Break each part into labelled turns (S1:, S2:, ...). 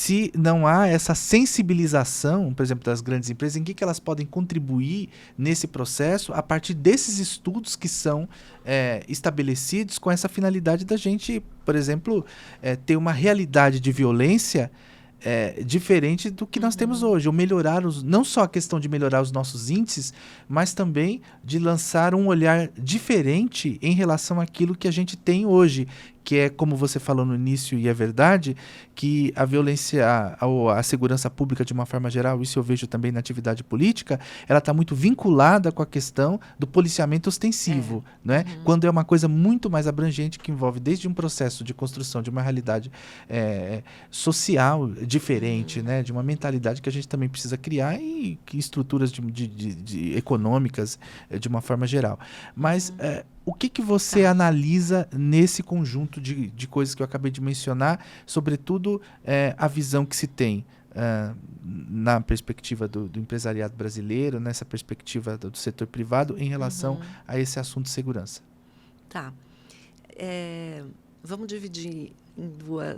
S1: se não há essa sensibilização, por exemplo, das grandes empresas, em que elas podem contribuir nesse processo a partir desses estudos que são estabelecidos com essa finalidade da gente, por exemplo, ter uma realidade de violência diferente do que nós temos hoje, ou melhorar não só a questão de melhorar os nossos índices, mas também de lançar um olhar diferente em relação àquilo que a gente tem hoje, que é, como você falou no início, e é verdade, que a violência, a segurança pública de uma forma geral, isso eu vejo também na atividade política, ela está muito vinculada com a questão do policiamento ostensivo, né? Quando é uma coisa muito mais abrangente, que envolve desde um processo de construção de uma realidade social diferente, né? De uma mentalidade que a gente também precisa criar e que estruturas econômicas de uma forma geral. Mas o que você analisa nesse conjunto de coisas que eu acabei de mencionar, sobretudo a visão que se tem na perspectiva do empresariado brasileiro, nessa perspectiva do setor privado, em relação a esse assunto de segurança?
S2: Tá. Vamos dividir em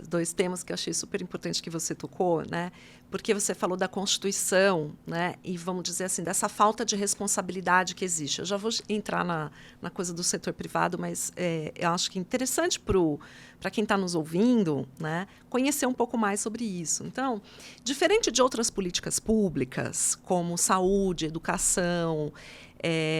S2: dois temas que eu achei super importante que você tocou, né? Porque você falou da Constituição, né? E vamos dizer assim, dessa falta de responsabilidade que existe. Eu já vou entrar na coisa do setor privado, mas eu acho que é interessante para quem está nos ouvindo, né, conhecer um pouco mais sobre isso. Então, diferente de outras políticas públicas, como saúde, educação,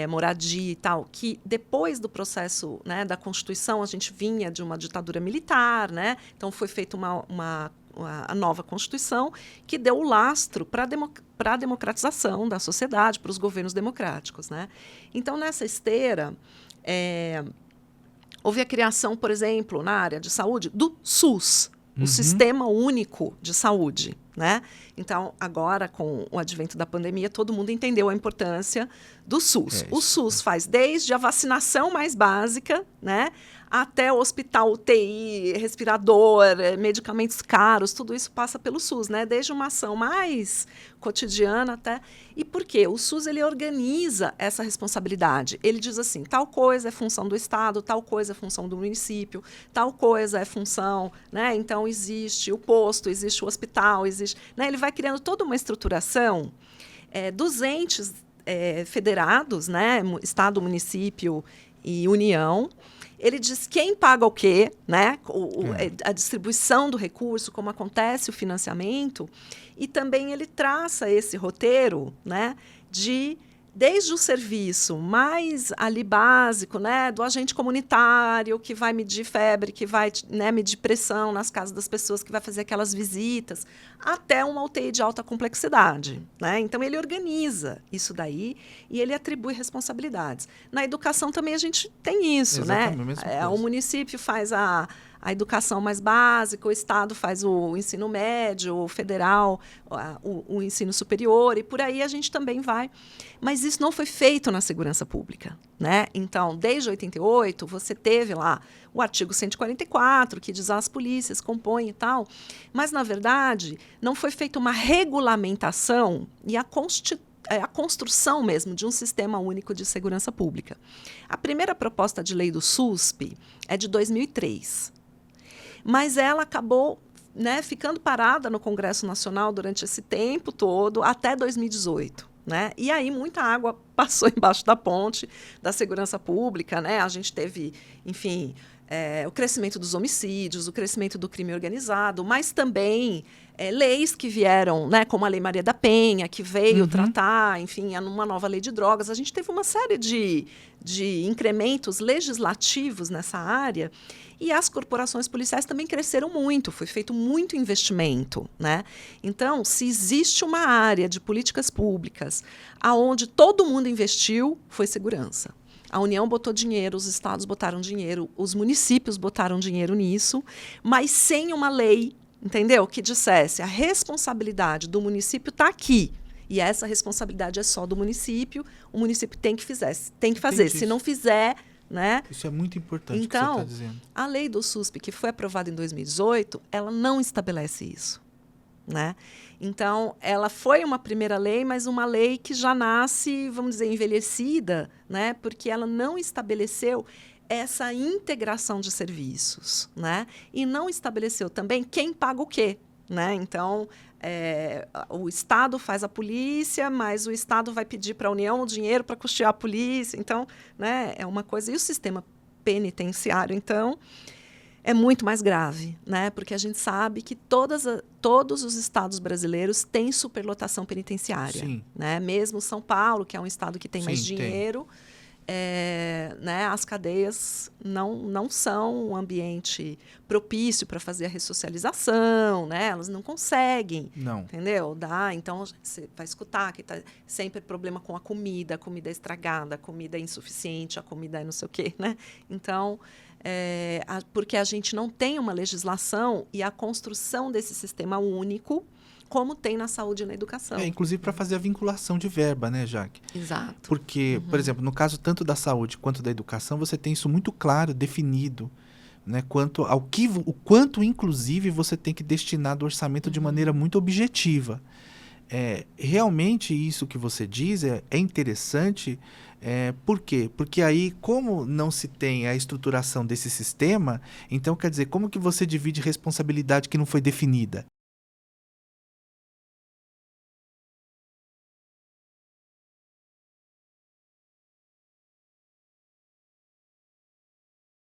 S2: moradia e tal, que depois do processo, né, da Constituição, a gente vinha de uma ditadura militar, né? Então foi feita a nova Constituição que deu o lastro para a democratização da sociedade, para os governos democráticos, né? Então, nessa esteira, houve a criação, por exemplo, na área de saúde, do SUS, o Sistema Único de Saúde, né? Então, agora, com o advento da pandemia, todo mundo entendeu a importância do SUS. O SUS faz desde a vacinação mais básica, né, até o hospital, UTI, respirador, medicamentos caros, tudo isso passa pelo SUS, né? Desde uma ação mais cotidiana até... E por quê? O SUS, ele organiza essa responsabilidade. Ele diz assim, tal coisa é função do Estado, tal coisa é função do município, tal coisa é função, né? Então, existe o posto, existe o hospital, existe... Né? Ele vai criando toda uma estruturação dos entes federados, né? Estado, município e União. Ele diz quem paga o quê, né? A distribuição do recurso, como acontece o financiamento, e também ele traça esse roteiro, né, desde o serviço mais ali básico, né, do agente comunitário que vai medir febre, que vai, né, medir pressão nas casas das pessoas, que vai fazer aquelas visitas, até uma UTI de alta complexidade, né? Então ele organiza isso daí e ele atribui responsabilidades. Na educação também a gente tem isso,
S1: exatamente,
S2: né? O município faz a educação mais básica, o Estado faz o ensino médio, o federal, o ensino superior, e por aí a gente também vai. Mas isso não foi feito na segurança pública, né? Então, desde 88, você teve lá o artigo 144, que diz as polícias compõem e tal, mas, na verdade, não foi feita uma regulamentação e a construção mesmo de um sistema único de segurança pública. A primeira proposta de lei do SUSP é de 2003. Mas ela acabou, né, ficando parada no Congresso Nacional durante esse tempo todo, até 2018. Né? E aí muita água passou embaixo da ponte da segurança pública. Né? A gente teve, enfim, o crescimento dos homicídios, o crescimento do crime organizado, mas também leis que vieram, né, como a Lei Maria da Penha, que veio tratar, enfim, uma nova lei de drogas. A gente teve uma série de incrementos legislativos nessa área. E as corporações policiais também cresceram muito, foi feito muito investimento, né? Então, se existe uma área de políticas públicas aonde todo mundo investiu, foi segurança. A União botou dinheiro, os estados botaram dinheiro, os municípios botaram dinheiro nisso, mas sem uma lei, entendeu? Que dissesse a responsabilidade do município está aqui. E essa responsabilidade é só do município, o município tem que fazer. Se não fizer... Né?
S1: Isso é muito importante,
S2: então,
S1: que você está dizendo.
S2: A lei do SUSP, que foi aprovada em 2018, ela não estabelece isso. Né? Então, ela foi uma primeira lei, mas uma lei que já nasce, vamos dizer, envelhecida, né? Porque ela não estabeleceu essa integração de serviços. Né? E não estabeleceu também quem paga o quê. né? Então, o Estado faz a polícia, mas o Estado vai pedir para a União o dinheiro para custear a polícia. Então, né, é uma coisa. E o sistema penitenciário, então, é muito mais grave, né? Porque a gente sabe que todos os estados brasileiros têm superlotação penitenciária.
S1: Sim.
S2: Né? Mesmo São Paulo, que é um estado que tem mais dinheiro, né, as cadeias não são um ambiente propício para fazer a ressocialização, né? Elas não conseguem,
S1: Não.
S2: entendeu? Então, você vai escutar que tá sempre problema com a comida é estragada, a comida é insuficiente, a comida é não sei o quê, né? Então, porque a gente não tem uma legislação e a construção desse sistema único, como tem na saúde e na educação.
S1: Inclusive para fazer a vinculação de verba, né, Jaque?
S2: Exato.
S1: Porque, por exemplo, no caso tanto da saúde quanto da educação, você tem isso muito claro, definido, né, quanto ao o quanto, inclusive, você tem que destinar do orçamento de maneira muito objetiva. Realmente isso que você diz é interessante. Por quê? Porque aí, como não se tem a estruturação desse sistema, então quer dizer, como que você divide responsabilidade que não foi definida?